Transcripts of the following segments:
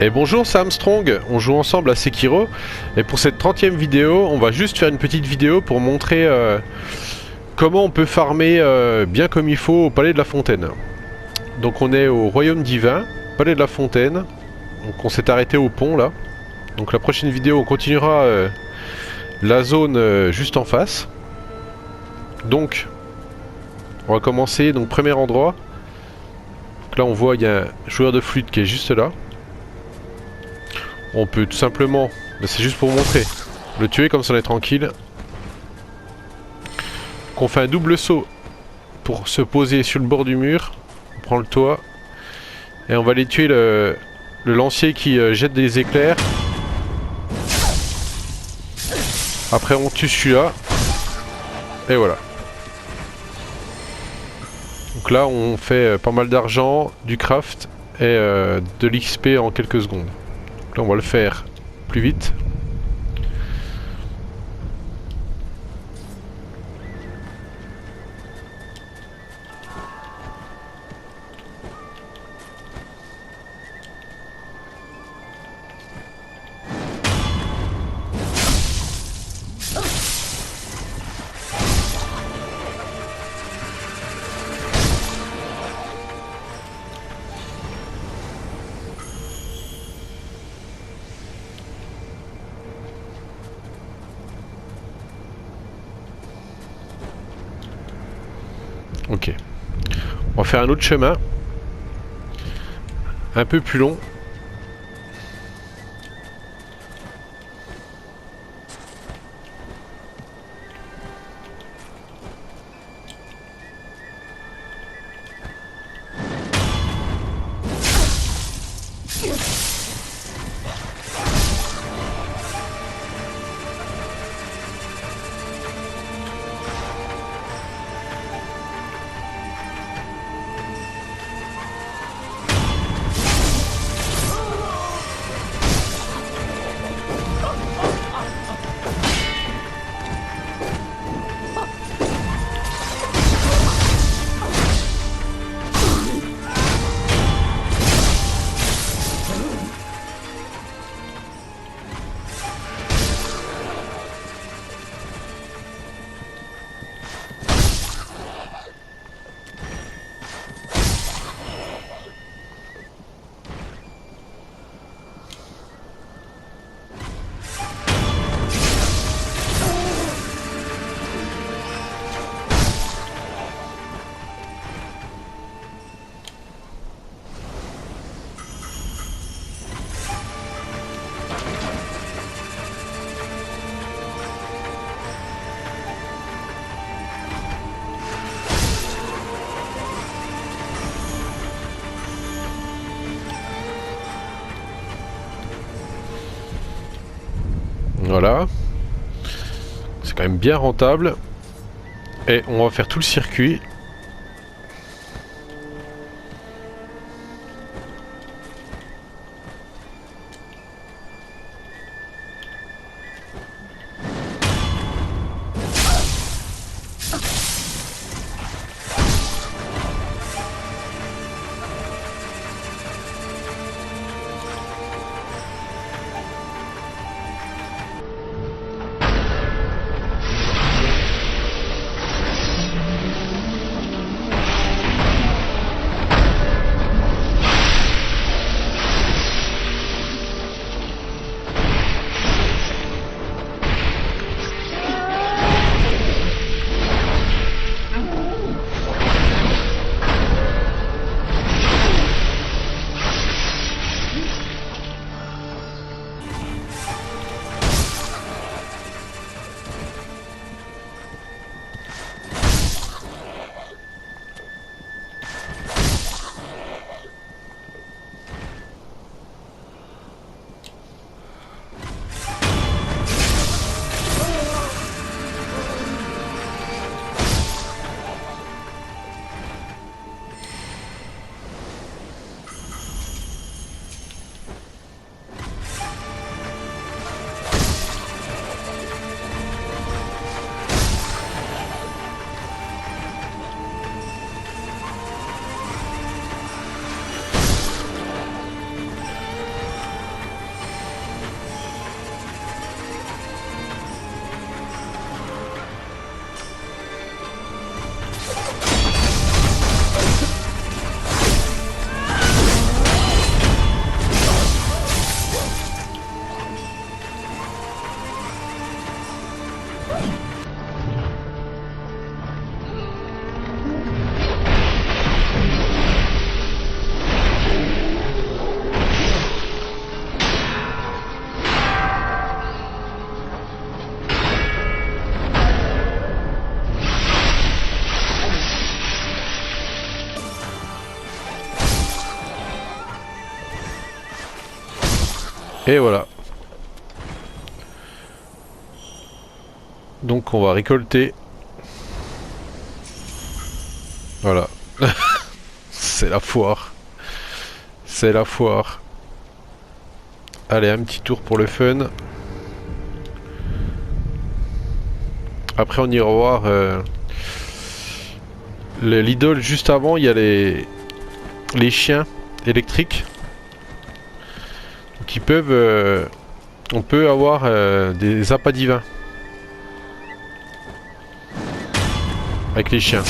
Et bonjour, c'est Armstrong, on joue ensemble à Sekiro. Et pour cette 30e vidéo, on va juste faire une petite vidéo pour montrer comment on peut farmer bien comme il faut au Palais de la Fontaine. Donc on est au Royaume Divin, Palais de la Fontaine. Donc on s'est arrêté au pont là. Donc la prochaine vidéo, on continuera la zone juste en face. Donc on va commencer, donc premier endroit. Donc là on voit il y a un joueur de flûte qui est juste là. On peut tout simplement, c'est juste pour vous montrer, le tuer comme ça on est tranquille. Qu'on fait un double saut pour se poser sur le bord du mur. On prend le toit. Et on va aller tuer le lancier qui jette des éclairs. Après on tue celui-là. Et voilà. Donc là on fait pas mal d'argent, du craft et de l'XP en quelques secondes. Là on va le faire plus vite. Ok. On va faire un autre chemin. Un peu plus long. Voilà. C'est quand même bien rentable. Et on va faire tout le circuit. Et voilà. Donc on va récolter. Voilà. C'est la foire. C'est la foire. Allez, un petit tour pour le fun. Après on ira voir l'idole juste avant, il y a les chiens électriques. Qui peuvent on peut avoir des appâts divins avec les chiens.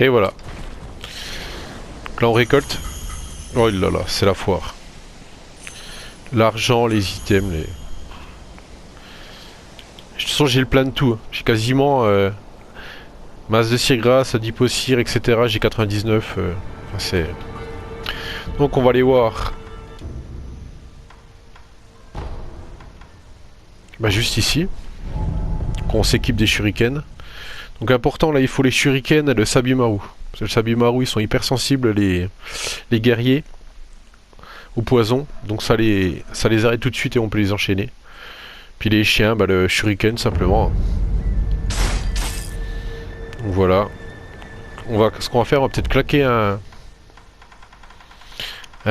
Et voilà. Donc là on récolte. Oh là là, c'est la foire. L'argent, les items, les... De toute façon j'ai le plein de tout. J'ai quasiment masse de cire grasse, adipocire, etc. J'ai 99. Enfin, c'est... Donc on va aller voir. Bah juste ici. Qu'on s'équipe des shurikens. Donc important là il faut les shurikens et le sabimaru. Parce que le sabimaru ils sont hyper sensibles les guerriers au poison. Donc ça les arrête tout de suite et on peut les enchaîner. Puis les chiens, bah le shuriken simplement. Donc voilà. Ce qu'on va faire, on va peut-être claquer un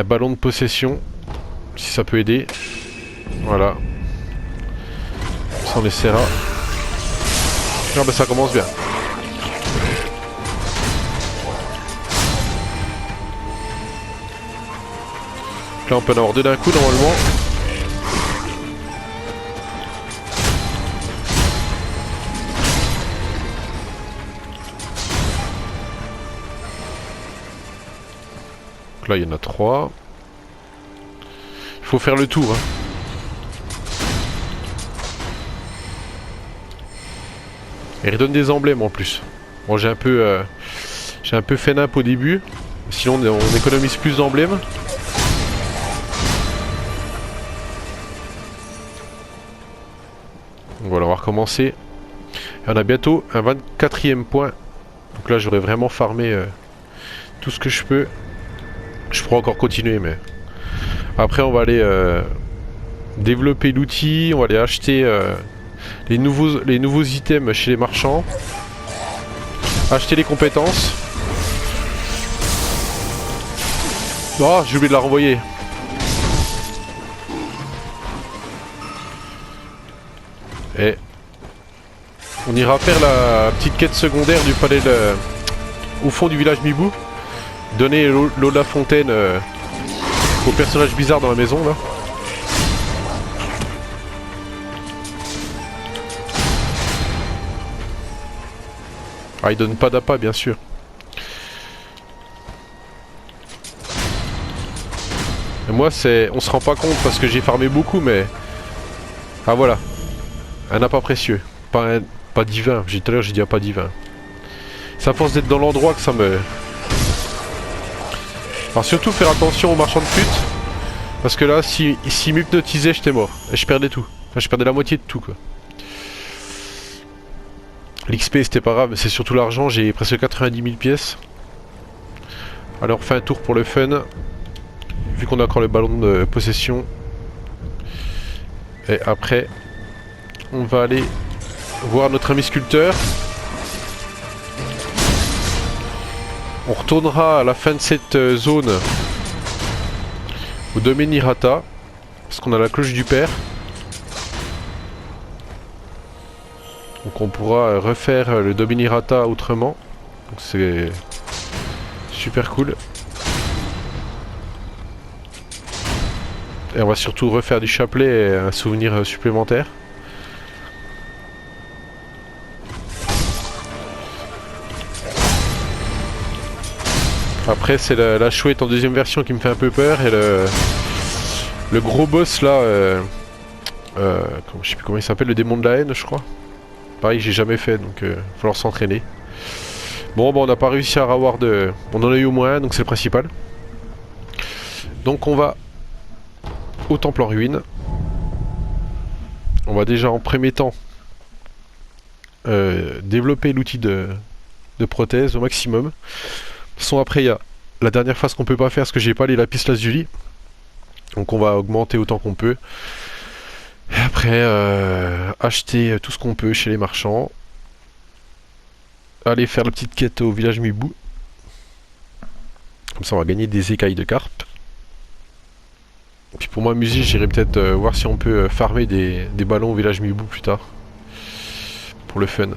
ballon de possession. Si ça peut aider. Voilà. Ça on essaiera. Ah bah ça commence bien. Là on peut en avoir deux d'un coup normalement. Donc là il y en a 3. Il faut faire le tour. Hein. Et il redonne des emblèmes en plus. Bon j'ai un peu fait nimp au début. Sinon on économise plus d'emblèmes. Voilà, on va recommencer. Et on a bientôt un 24e point. Donc là j'aurais vraiment farmé tout ce que je peux. Je pourrais encore continuer mais... Après on va aller développer l'outil. On va aller acheter les nouveaux items chez les marchands. Acheter les compétences. Oh, j'ai oublié de la renvoyer. Et on ira faire la petite quête secondaire du palais au fond du village Mibou. Donner l'eau de la fontaine au personnage bizarre dans la maison là. Ah, il donne pas d'appât bien sûr. Et moi c'est... on se rend pas compte parce que j'ai farmé beaucoup mais... Ah voilà. Un appât précieux. Pas divin. Tout à l'heure j'ai dit appât divin. C'est à force d'être dans l'endroit que ça me... Alors surtout faire attention aux marchands de pute. Parce que là s'ils m'hypnotisaient j'étais mort. Et je perdais tout. Enfin je perdais la moitié de tout quoi. L'XP c'était pas grave, c'est surtout l'argent, j'ai presque 90 000 pièces. Alors on fait un tour pour le fun. Vu qu'on a encore le ballon de possession. Et après, on va aller voir notre ami sculpteur. On retournera à la fin de cette zone au domaine Hirata. Parce qu'on a la cloche du père. Donc on pourra refaire le domaine Hirata autrement. Donc c'est super cool. Et on va surtout refaire du chapelet et un souvenir supplémentaire. Après c'est la chouette en deuxième version qui me fait un peu peur et le gros boss là, je sais plus comment il s'appelle, le démon de la haine je crois. Pareil j'ai jamais fait donc il va falloir s'entraîner. Bon bah on n'a pas réussi à avoir de... On en a eu au moins un donc c'est le principal. Donc on va au temple en ruine. On va déjà en premier temps développer l'outil de prothèse au maximum. De toute façon après il y a la dernière phase qu'on peut pas faire parce que j'ai pas les lapis lazuli. Donc on va augmenter autant qu'on peut. Et après acheter tout ce qu'on peut chez les marchands. Aller faire la petite quête au village Mibou. Comme ça on va gagner des écailles de carpe. Puis pour m'amuser j'irai peut-être voir si on peut farmer des ballons au village Mibou plus tard. Pour le fun.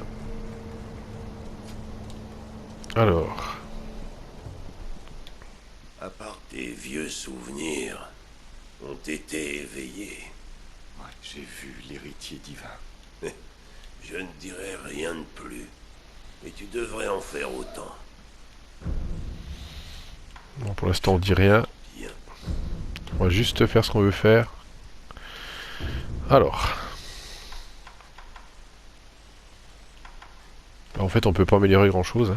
Alors. À part tes vieux souvenirs ont été éveillés. Ouais, j'ai vu l'héritier divin. Je ne dirai rien de plus. Et tu devrais en faire autant. Bon, pour l'instant on dit rien. Bien. On va juste faire ce qu'on veut faire. Alors. En fait on peut pas améliorer grand chose.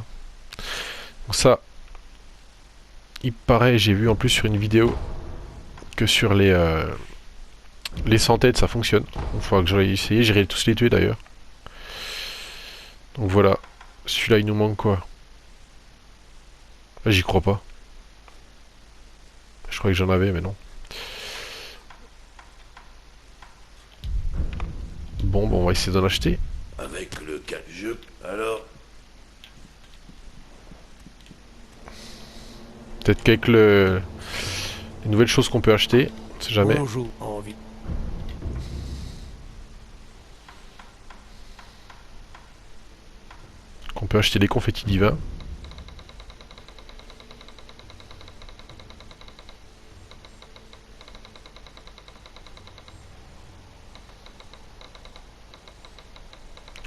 Donc ça. Il paraît, j'ai vu en plus sur une vidéo que sur les sans-têtes ça fonctionne. Il faudra que j'aille essayer, j'irai tous les tuer d'ailleurs. Donc voilà. Celui-là il nous manque quoi? J'y crois pas. Je croyais que j'en avais mais non. Bon, on va essayer d'en acheter. Avec le 4 jeux, alors Peut-être qu'avec les nouvelles choses qu'on peut acheter, on sait jamais. bonjour, envie. Qu'on peut acheter des confettis divins.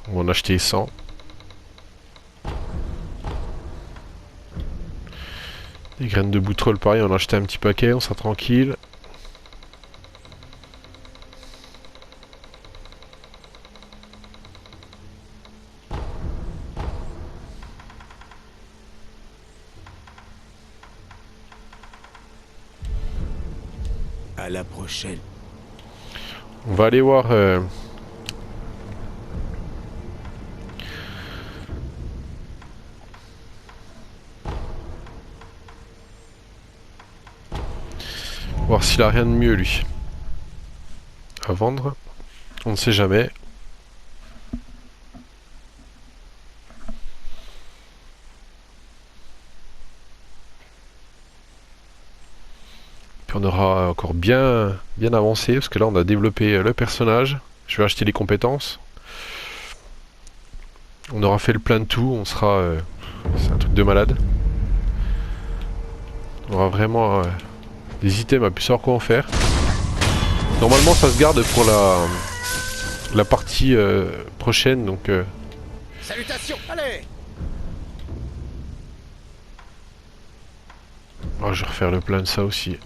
On va en acheter 100. Des graines de boutrole, pareil, on a acheté un petit paquet, on sera tranquille. À la prochaine. On va aller voir... voir s'il a rien de mieux lui. À vendre. On ne sait jamais. Puis on aura encore bien avancé parce que là on a développé le personnage. Je vais acheter les compétences. On aura fait le plein de tout, on sera... c'est un truc de malade. On aura vraiment des items à plus savoir quoi en faire. Normalement ça se garde pour la partie prochaine, donc... Salutations, allez. Oh, je vais refaire le plein de ça aussi.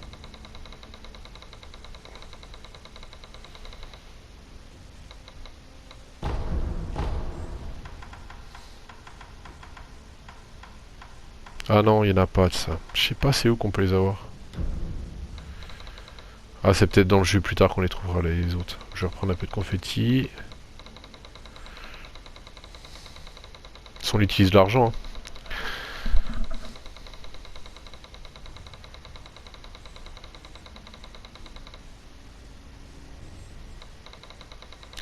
Ah non, il n'y en a pas de ça. Je sais pas c'est où qu'on peut les avoir. Ah, c'est peut-être dans le jeu plus tard qu'on les trouvera les autres. Je vais reprendre un peu de confetti. On utilise l'argent. Hein.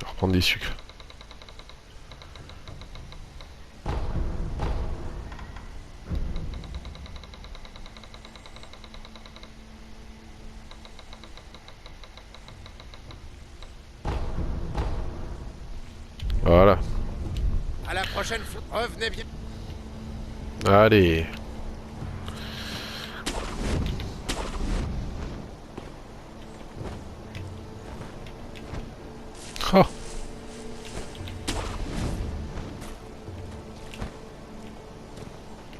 On va reprendre des sucres. Voilà. À la prochaine fois, revenez bien. Allez. Oh.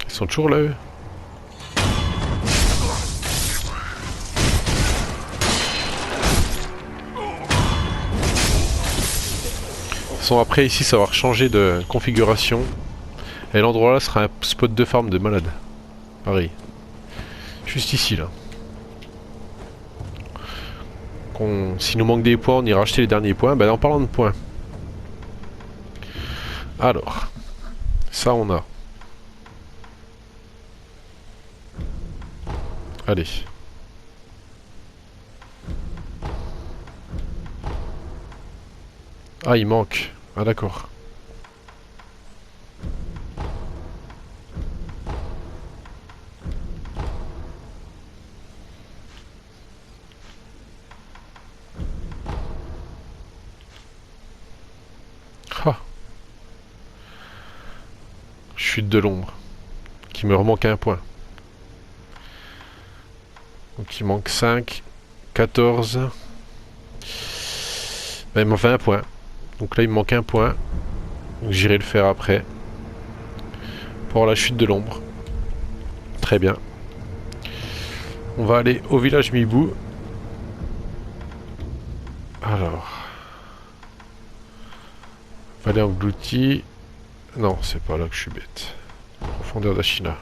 Ils sont toujours là, eux. Après ici ça va changer de configuration et l'endroit là sera un spot de farm de malade. Pareil. Juste ici là. S'il nous manque des points, on ira acheter les derniers points. Ben en parlant de points. Alors. Ça on a. Allez. Ah il manque. Ah d'accord. Ah. Chute de l'ombre. Qui me remanque un point. Donc il manque 5, 14. Ben, il m'en fait un point. Donc là il me manque un point. Donc j'irai le faire après. Pour la chute de l'ombre. Très bien. On va aller au village Mibou. Alors. Vallée engloutie. Non, c'est pas là que je suis bête. Profondeur d'Achina.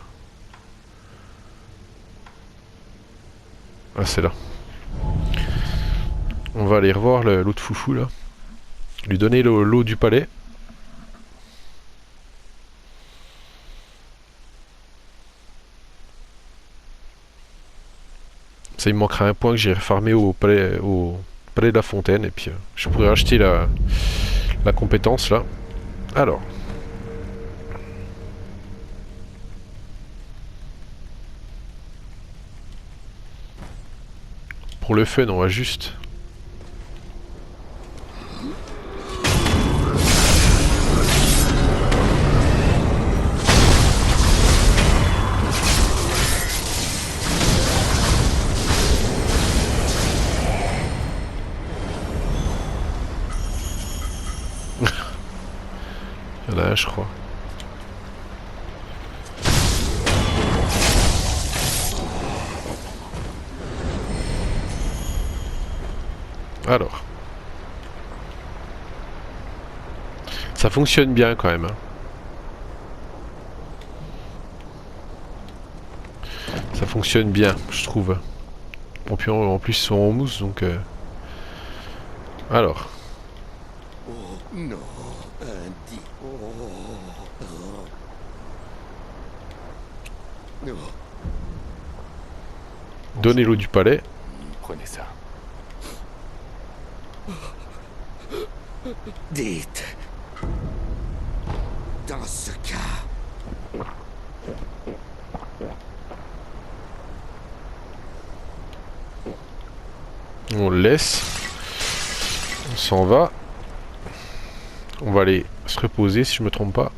Ah, c'est là. On va aller revoir l'autre foufou là. Lui donner l'eau du palais. Ça, il me manquera un point que j'irai farmer au palais de la fontaine. Et puis je pourrais acheter la compétence là. Alors. Pour le fun, on va juste... Il y en a un, je crois. Alors. Ça fonctionne bien quand même. Hein. Ça fonctionne bien, je trouve. Bon, puis en plus, ils sont en mousse, donc... Alors. Oh non, Andy. Oh. Donnez l'eau du palais. Prenez ça. Dites. Dans ce cas... On le laisse. On s'en va. On va aller se reposer si je me trompe pas.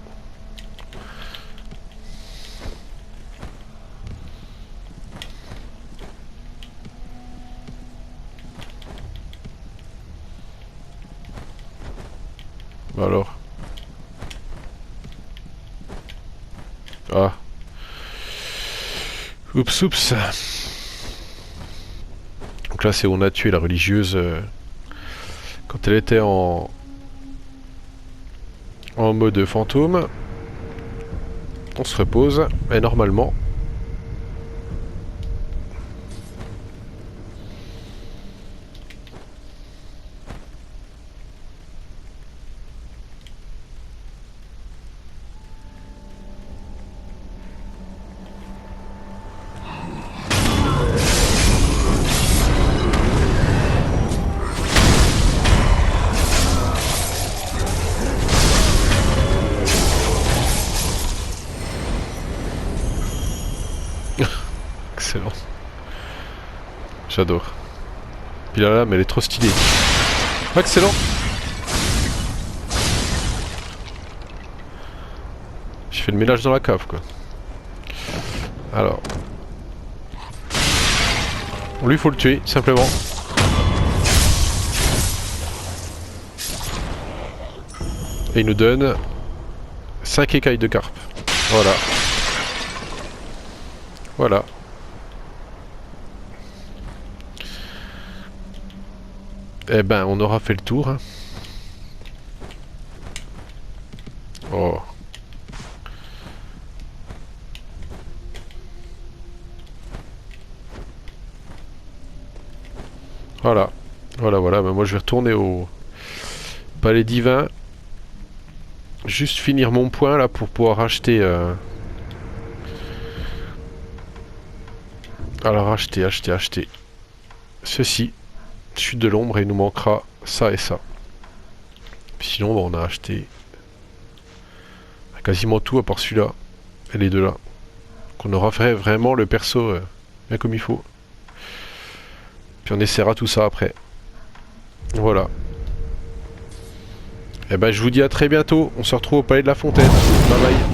Alors. Ah. Oups, oups. Donc là, c'est où on a tué la religieuse quand elle était en mode fantôme. On se repose. Et normalement... Excellent. J'adore. Puis là, mais elle est trop stylée. Excellent. J'ai fait le ménage dans la cave, quoi. Alors. Lui, faut le tuer, simplement. Et il nous donne 5 écailles de carpe. Voilà. Voilà. Eh ben, on aura fait le tour. Hein. Oh. Voilà. Voilà. Ben, moi, je vais retourner au palais divin. Juste finir mon point, là, pour pouvoir acheter... Alors, acheter. Ceci. Chute de l'ombre et il nous manquera ça et ça. Puis sinon on a acheté quasiment tout à part celui-là et les deux là. Qu'on aura fait vraiment le perso bien comme il faut. Puis on essaiera tout ça après. Voilà. Et ben je vous dis à très bientôt. On se retrouve au palais de la fontaine. Bye bye.